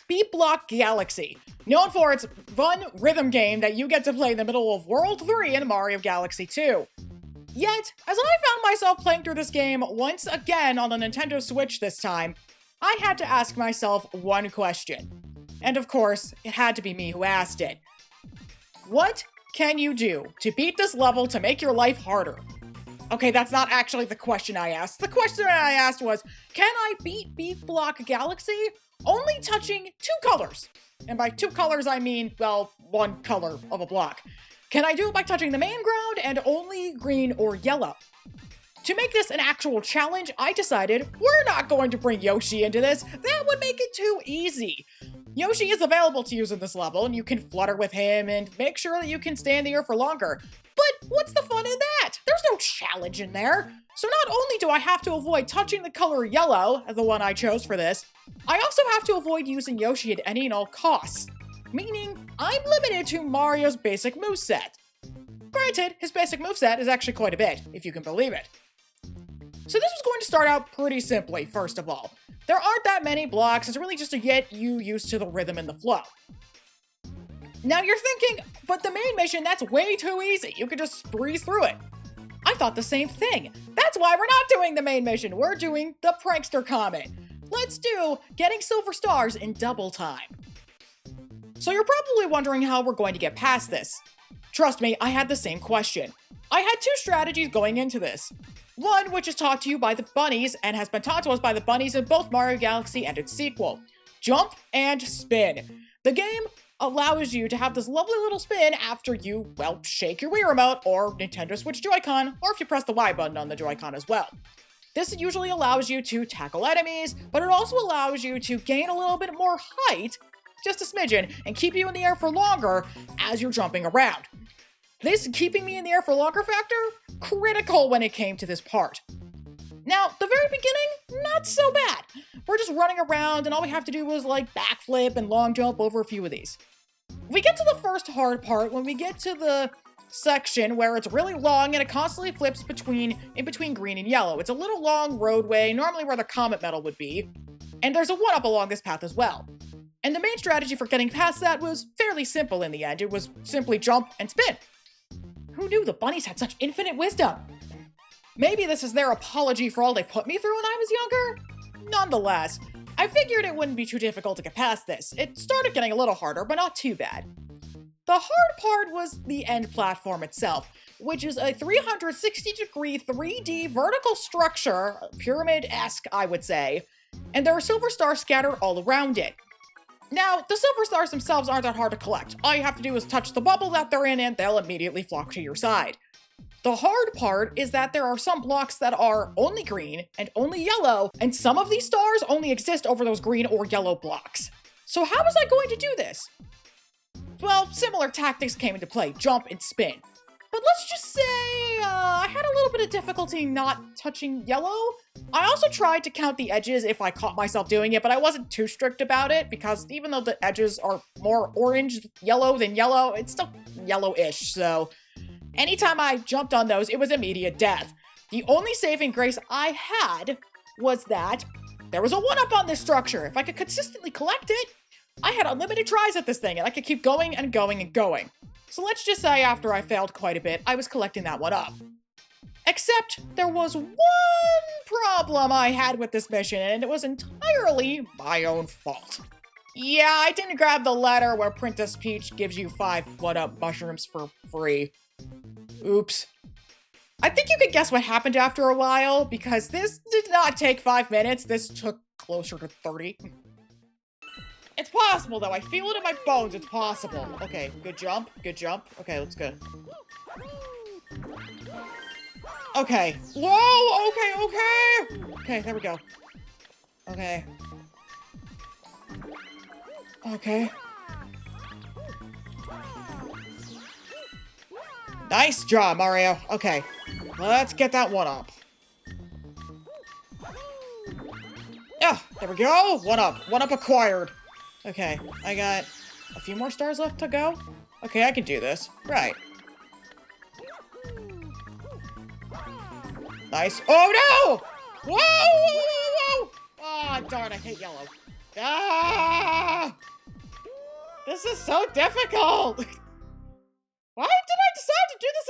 Beat Block Galaxy, known for its fun rhythm game that you get to play in the middle of World 3 in Mario Galaxy 2. Yet, as I found myself playing through this game once again on the Nintendo Switch this time, I had to ask myself one question. And of course, it had to be me who asked it. What can you do to beat this level to make your life harder? Okay, that's not actually the question I asked. The question I asked was, can I beat Beat Block Galaxy only touching 2 colors? And by 2 colors, I mean, well, 1 color of a block. Can I do it by touching the main ground and only green or yellow? To make this an actual challenge, I decided we're not going to bring Yoshi into this. That would make it too easy. Yoshi is available to use in this level, and you can flutter with him and make sure that you can stay in the air for longer. But what's the fun in that? There's no challenge in there. So not only do I have to avoid touching the color yellow, the one I chose for this, I also have to avoid using Yoshi at any and all costs. Meaning, I'm limited to Mario's basic moveset. Granted, his basic moveset is actually quite a bit, if you can believe it. So this was going to start out pretty simply, first of all. There aren't that many blocks, it's really just to get you used to the rhythm and the flow. Now you're thinking, but the main mission, that's way too easy, you can just breeze through it. I thought the same thing. That's why we're not doing the main mission, we're doing the Prankster Comet. Let's do getting silver stars in double time. So you're probably wondering how we're going to get past this. Trust me, I had the same question. I had 2 strategies going into this. One, which is taught to you by the bunnies, and has been taught to us by the bunnies in both Mario Galaxy and its sequel. Jump and spin. The game allows you to have this lovely little spin after you, well, shake your Wii Remote, or Nintendo Switch Joy-Con, or if you press the Y button on the Joy-Con as well. This usually allows you to tackle enemies, but it also allows you to gain a little bit more height, just a smidgen, and keep you in the air for longer as you're jumping around. This keeping me in the air for longer factor, critical when it came to this part. Now, the very beginning, not so bad. We're just running around and all we have to do is like backflip and long jump over a few of these. We get to the first hard part when we get to the section where it's really long and it constantly flips in between green and yellow. It's a little long roadway, normally where the Comet Medal would be, and there's a 1-up along this path as well. And the main strategy for getting past that was fairly simple in the end. It was simply jump and spin. Who knew the bunnies had such infinite wisdom? Maybe this is their apology for all they put me through when I was younger? Nonetheless, I figured it wouldn't be too difficult to get past this. It started getting a little harder, but not too bad. The hard part was the end platform itself, which is a 360-degree 3D vertical structure, pyramid-esque, I would say, and there are silver stars scattered all around it. Now, the silver stars themselves aren't that hard to collect. All you have to do is touch the bubble that they're in and they'll immediately flock to your side. The hard part is that there are some blocks that are only green and only yellow, and some of these stars only exist over those green or yellow blocks. So how was I going to do this? Well, similar tactics came into play, jump and spin. But let's just say I had a little bit of difficulty not touching yellow. I also tried to count the edges if I caught myself doing it, but I wasn't too strict about it because even though the edges are more orange yellow than yellow, it's still yellowish, so anytime I jumped on those, it was immediate death. The only saving grace I had was that there was a 1-up on this structure. If I could consistently collect it, I had unlimited tries at this thing and I could keep going and going and going. So let's just say after I failed quite a bit, I was collecting that 1-up. Except there was one problem I had with this mission, and it was entirely my own fault. Yeah, I didn't grab the letter where Princess Peach gives you 5 1-up mushrooms for free. Oops. I think you could guess what happened after a while, because this did not take 5 minutes, this took closer to 30. It's possible, though. I feel it in my bones. It's possible. Okay, good jump. Good jump. Okay, let's go. Okay. Whoa! Okay, okay! Okay, there we go. Okay. Okay. Nice job, Mario. Okay. Let's get that 1-up. Yeah, there we go. 1-up. 1-up acquired. Okay, I got a few more stars left to go. Okay, I can do this. Right. Nice. Oh, no! Whoa, whoa, whoa, whoa! Ah, darn, I hate yellow. Ah! This is so difficult. Why did I decide to do this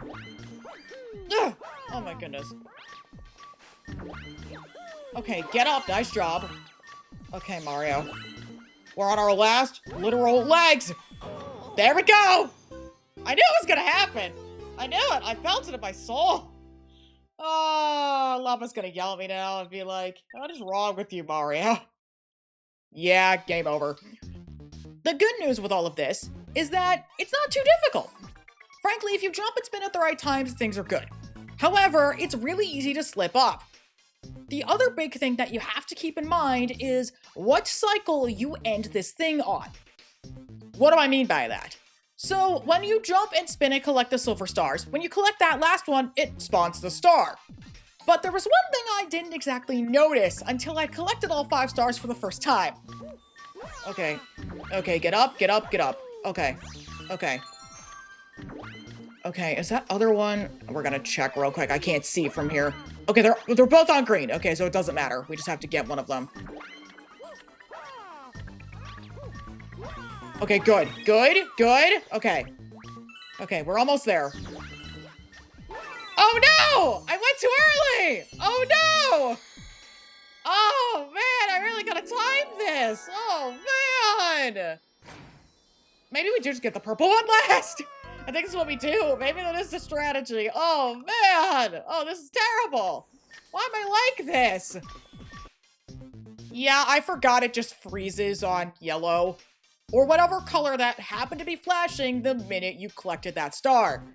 again? Ugh. Oh my goodness. Okay, get up. Nice job. Okay, Mario. We're on our last literal legs. There we go. I knew it was gonna happen. I knew it. I felt it in my soul. Oh, Lava's gonna yell at me now and be like, what is wrong with you, Mario? Yeah, game over. The good news with all of this is that it's not too difficult. Frankly, if you jump and spin at the right times, things are good. However, it's really easy to slip up. The other big thing that you have to keep in mind is what cycle you end this thing on. What do I mean by that? So when you jump and spin and collect the silver stars, when you collect that last one, it spawns the star. But there was one thing I didn't exactly notice until I collected all 5 stars for the first time. Okay, get up, get up, get up. Okay, is that other one? We're gonna check real quick. I can't see from here. Okay, they're both on green. Okay, so it doesn't matter. We just have to get one of them. Okay, good. Okay, we're almost there. Oh no! I went too early! Oh no! Oh man, I really gotta time this! Oh man! Maybe we just get the purple one last? I think it's what we do. Maybe that is the strategy. Oh man! Oh, this is terrible! Why am I like this? Yeah, I forgot it just freezes on yellow. Or whatever color that happened to be flashing the minute you collected that star.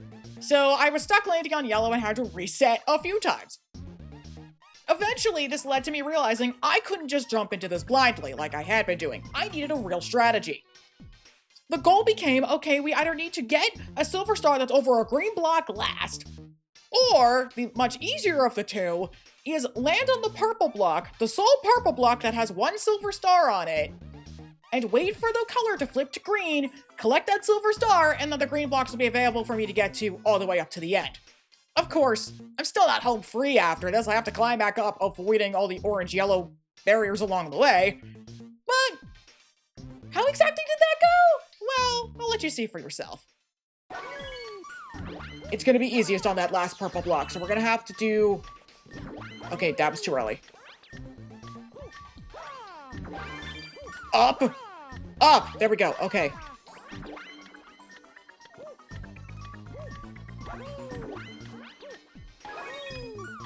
So I was stuck landing on yellow and had to reset a few times. Eventually, this led to me realizing I couldn't just jump into this blindly like I had been doing. I needed a real strategy. The goal became, okay, we either need to get a silver star that's over a green block last, or the much easier of the two is land on the purple block, the sole purple block that has 1 silver star on it, and wait for the color to flip to green, collect that silver star, and then the green blocks will be available for me to get to all the way up to the end. Of course, I'm still not home free after this. I have to climb back up, avoiding all the orange-yellow barriers along the way. But how exactly did that go? Well, I'll let you see for yourself. It's gonna be easiest on that last purple block, so we're gonna have to do... Okay, that was too early. Up! Up! There we go, okay.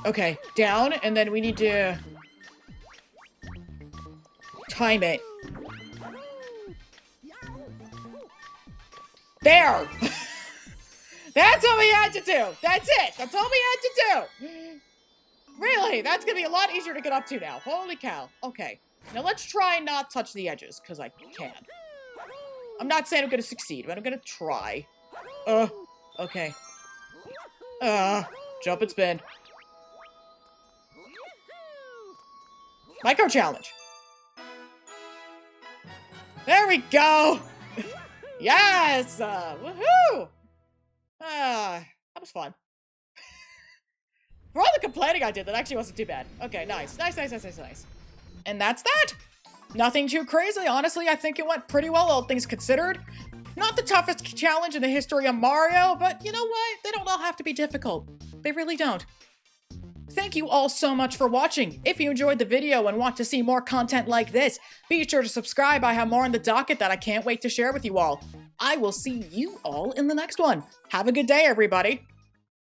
Okay, down, and then we need to... time it. There! That's what we had to do! That's it! That's all we had to do! Really? That's gonna be a lot easier to get up to now. Holy cow. Okay. Now let's try and not touch the edges, because I can. I'm not saying I'm gonna succeed, but I'm gonna try. Okay. Jump and spin. Micro challenge. There we go! Yes! Woohoo! That was fun. For all the complaining I did, that actually wasn't too bad. Okay, nice. Nice. And that's that! Nothing too crazy. Honestly, I think it went pretty well, all things considered. Not the toughest challenge in the history of Mario, but you know what? They don't all have to be difficult. They really don't. Thank you all so much for watching. If you enjoyed the video and want to see more content like this, be sure to subscribe. I have more on the docket that I can't wait to share with you all. I will see you all in the next one. Have a good day, everybody.